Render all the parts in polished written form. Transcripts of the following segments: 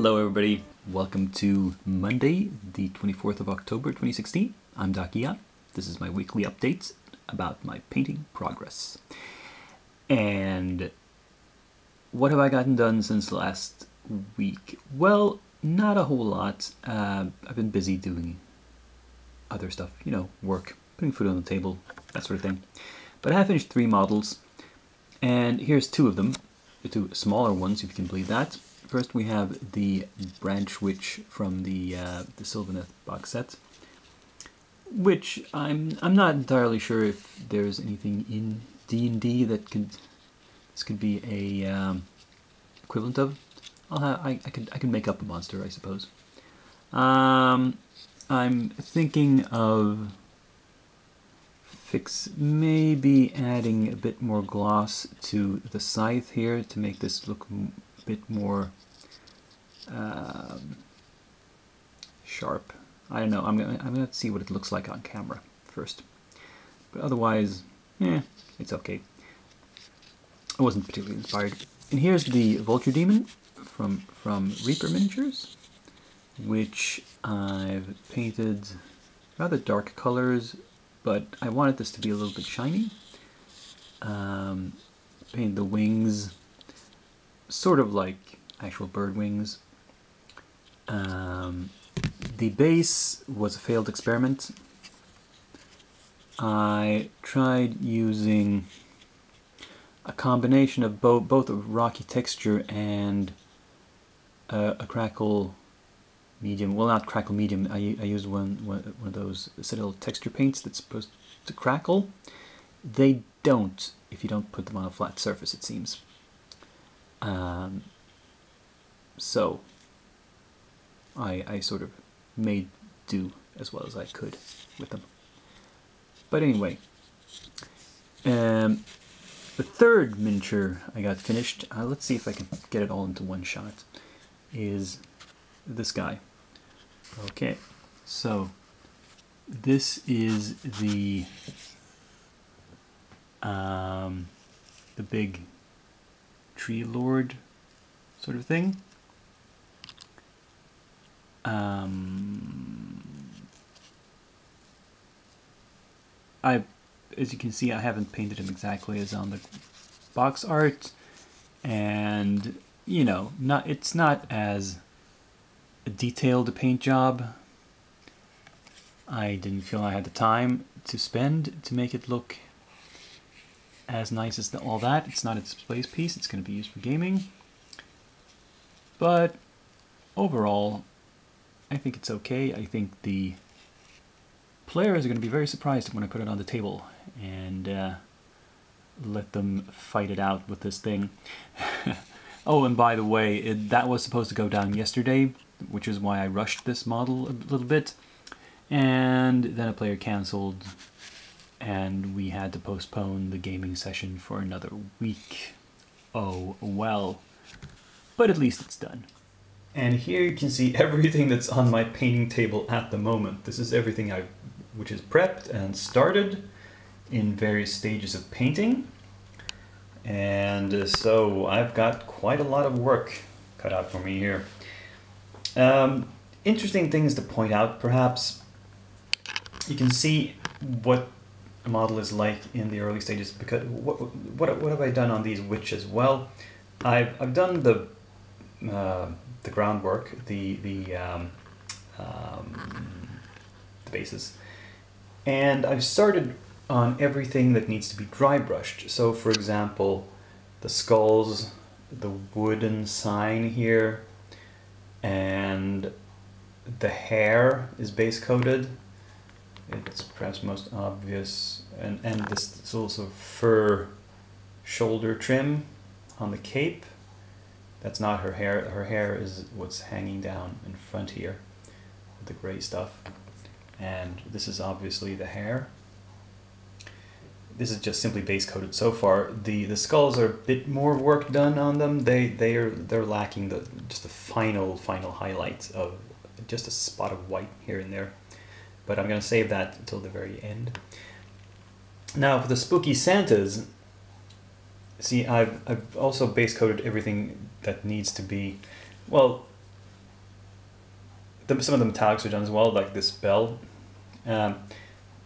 Hello everybody, welcome to Monday, the 24th of October 2016. I'm Dakia. This is my weekly update about my painting progress. And what have I gotten done since last week? Well, not a whole lot. I've been busy doing other stuff, you know, work, putting food on the table, that sort of thing. But I have finished 3 models, and here's 2 of them, the 2 smaller ones, if you can believe that. First we have the Branch Witch from the Sylvaneth box set, which I'm not entirely sure if there's anything in D&D that this could be a equivalent of. I can make up a monster, I suppose. I'm thinking of maybe adding a bit more gloss to the scythe here to make this look a bit more sharp. I don't know. I'm gonna see what it looks like on camera first. But otherwise, it's okay. I wasn't particularly inspired. And here's the Vulture Demon from Reaper Miniatures, which I've painted rather dark colors, but I wanted this to be a little bit shiny. Painted the wings sort of like actual bird wings. The base was a failed experiment. I tried using a combination of both a rocky texture and a crackle medium. Well, not crackle medium. I used one of those Citadel texture paints that's supposed to crackle. They don't if you don't put them on a flat surface, it seems. So I sort of made do as well as I could with them. But anyway, the third miniature I got finished, let's see if I can get it all into one shot, is this guy. Okay, so this is the big tree lord sort of thing. As you can see, I haven't painted him exactly as on the box art, and you know, it's not as a detailed a paint job. I didn't feel I had the time to spend to make it look as nice as all that. It's not a display piece, it's going to be used for gaming. But overall, I think it's okay. I think the players are going to be very surprised when I put it on the table and let them fight it out with this thing. Oh, and by the way, that was supposed to go down yesterday, which is why I rushed this model a little bit. And then a player cancelled, and we had to postpone the gaming session for another week. Oh well. But at least it's done. And here you can see everything that's on my painting table at the moment. This is everything which is prepped and started in various stages of painting. And so I've got quite a lot of work cut out for me here. Interesting things to point out, perhaps. You can see what a model is like in the early stages, because what have I done on these witches? Well, I've done the groundwork, the bases, and I've started on everything that needs to be dry brushed. So for example, the skulls, the wooden sign here, and the hair is base coated. It's perhaps most obvious, and this also fur shoulder trim on the cape. That's not her hair. Her hair is what's hanging down in front here, the gray stuff. And this is obviously the hair. This is just simply base coated so far. The skulls are a bit more work done on them. They're lacking just the final highlights of just a spot of white here and there. But I'm going to save that until the very end. Now for the spooky Santas, see, I've also base coated everything that needs to be, well, some of the metallics are done as well, like this bell. But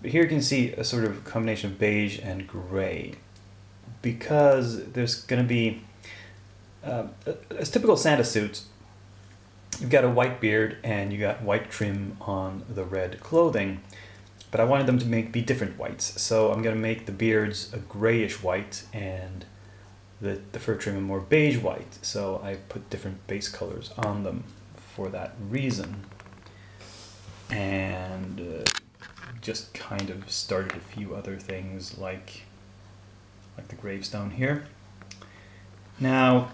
here you can see a sort of combination of beige and gray, because there's going to be a typical Santa suit. You've got a white beard and you got white trim on the red clothing, but I wanted them to be different whites. So I'm going to make the beards a grayish white and the fur trim a more beige white. So I put different base colors on them for that reason. And just kind of started a few other things like the gravestone here. Now,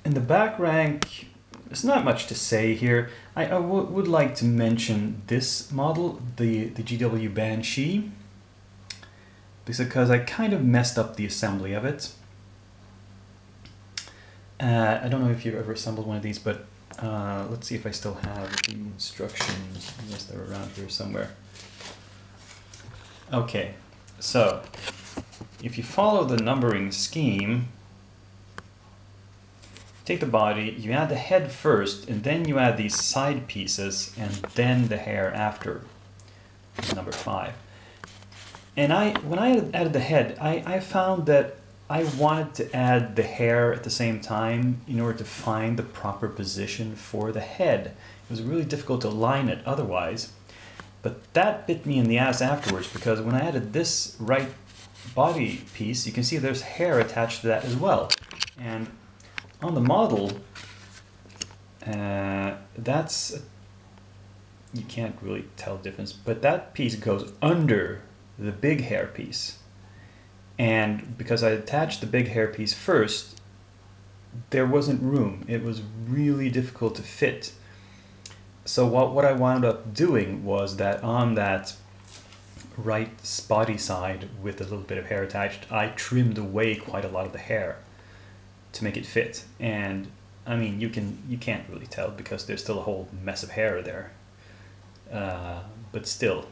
in the back rank, there's not much to say here. I would like to mention this model, the GW Banshee, because I kind of messed up the assembly of it. I don't know if you've ever assembled one of these, but let's see if I still have the instructions. Yes, they're around here somewhere. Okay, so if you follow the numbering scheme, take the body, you add the head first, and then you add these side pieces, and then the hair after, number 5. And when I added the head, I found that I wanted to add the hair at the same time in order to find the proper position for the head. It was really difficult to line it otherwise, but that bit me in the ass afterwards, because when I added this right body piece, you can see there's hair attached to that as well. And on the model, you can't really tell the difference, but that piece goes under the big hair piece. And because I attached the big hair piece first, there wasn't room. It was really difficult to fit. So what I wound up doing was that on that right body side with a little bit of hair attached, I trimmed away quite a lot of the hair to make it fit. And I mean, you can't really tell because there's still a whole mess of hair there. But still,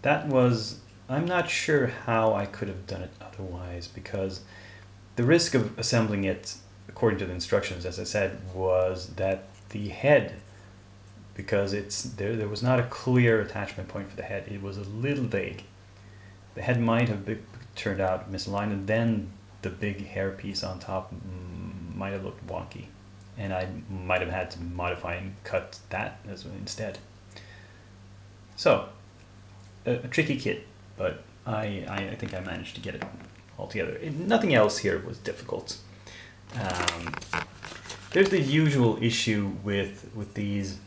that was, I'm not sure how I could have done it otherwise, because the risk of assembling it according to the instructions, as I said, was that the head, because there was not a clear attachment point for the head, it was a little vague. The head might have turned out misaligned, and then the big hair piece on top might have looked wonky, and I might have had to modify and cut that instead. So, a tricky kit, but I think I managed to get it all together. Nothing else here was difficult. There's the usual issue with these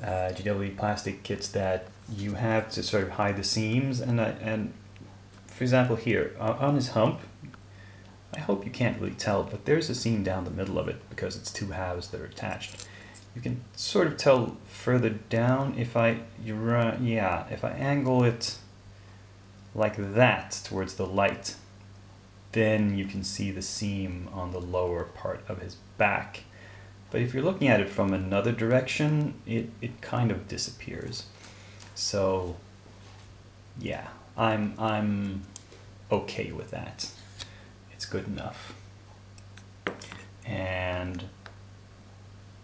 GW plastic kits that you have to sort of hide the seams, and for example here on his hump, I hope you can't really tell, but there's a seam down the middle of it because it's two halves that are attached. You can sort of tell further down if I angle it like that towards the light, then you can see the seam on the lower part of his back. But if you're looking at it from another direction, it kind of disappears. So yeah, I'm okay with that. It's good enough. And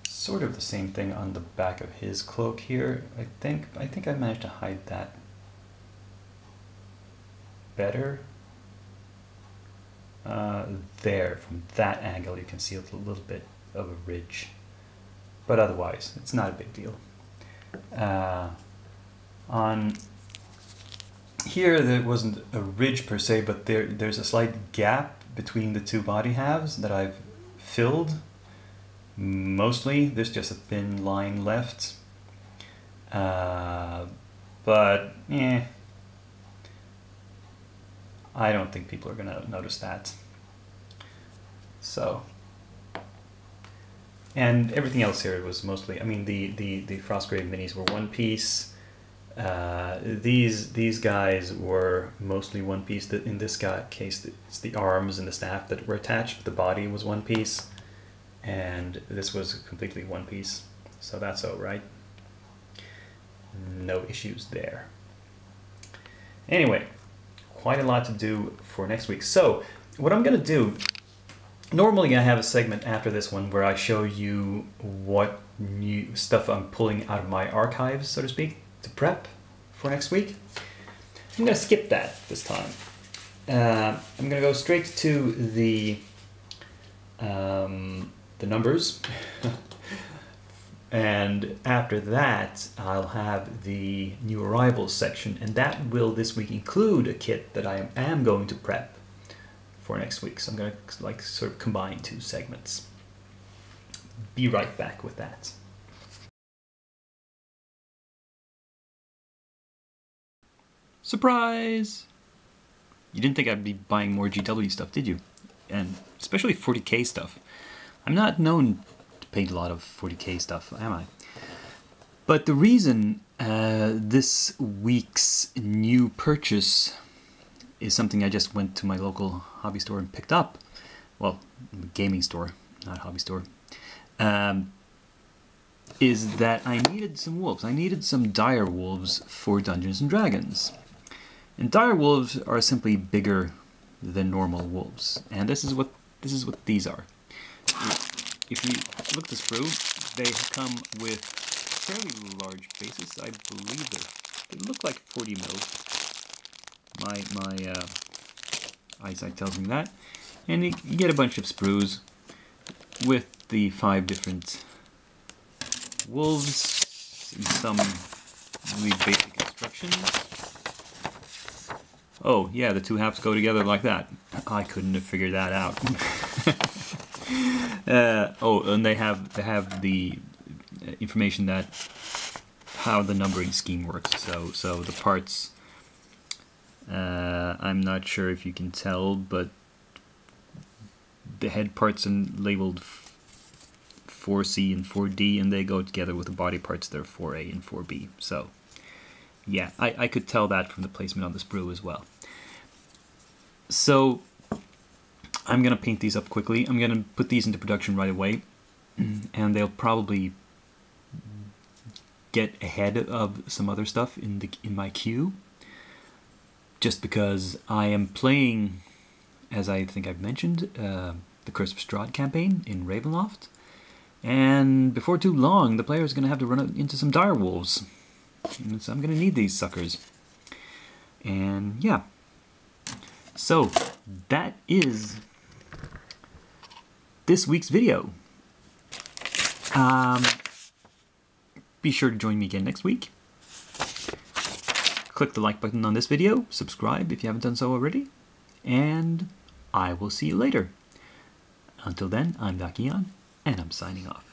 sort of the same thing on the back of his cloak here. I think I managed to hide that better. There, from that angle, you can see a little bit of a ridge, but otherwise it's not a big deal. On here there wasn't a ridge per se, but there's a slight gap between the two body halves that I've filled. Mostly there's just a thin line left, but I don't think people are gonna notice that. So, and everything else here was mostly, I mean, the Frostgrave minis were one piece. These guys were mostly one piece. In this case, it's the arms and the staff that were attached, but the body was one piece, and this was completely one piece. So that's all right. No issues there. Anyway, quite a lot to do for next week. So what I'm gonna do, normally I have a segment after this one where I show you what new stuff I'm pulling out of my archives, so to speak, to prep for next week. I'm going to skip that this time. I'm going to go straight to the numbers. And after that, I'll have the new arrivals section, and that will this week include a kit that I am going to prep for next week. So I'm going to like sort of combine two segments. Be right back with that. Surprise! You didn't think I'd be buying more GW stuff, did you? And especially 40k stuff. I'm not known to paint a lot of 40k stuff, am I? But the reason this week's new purchase is something I just went to my local hobby store and picked up. Well, gaming store, not hobby store. Is that I needed some wolves. I needed some dire wolves for Dungeons and Dragons. And dire wolves are simply bigger than normal wolves. And this is what these are. If you look this through, they come with fairly large bases. I believe they look like 40 mils. My eyesight tells me that. And you get a bunch of sprues with the 5 different wolves and some really basic instructions. Oh yeah, the two halves go together like that. I couldn't have figured that out. Oh, and they have the information that how the numbering scheme works. So the parts. I'm not sure if you can tell, but the head parts are labeled 4C and 4D, and they go together with the body parts. They're 4A and 4B. So yeah, I could tell that from the placement on the sprue as well. So I'm going to paint these up quickly. I'm going to put these into production right away, and they'll probably get ahead of some other stuff in my queue, just because I am playing, as I think I've mentioned, the Curse of Strahd campaign in Ravenloft, and before too long the player is going to have to run into some dire wolves. And so I'm going to need these suckers. And yeah. So that is this week's video. Be sure to join me again next week. Click the like button on this video. Subscribe if you haven't done so already. And I will see you later. Until then, I'm Dakian, and I'm signing off.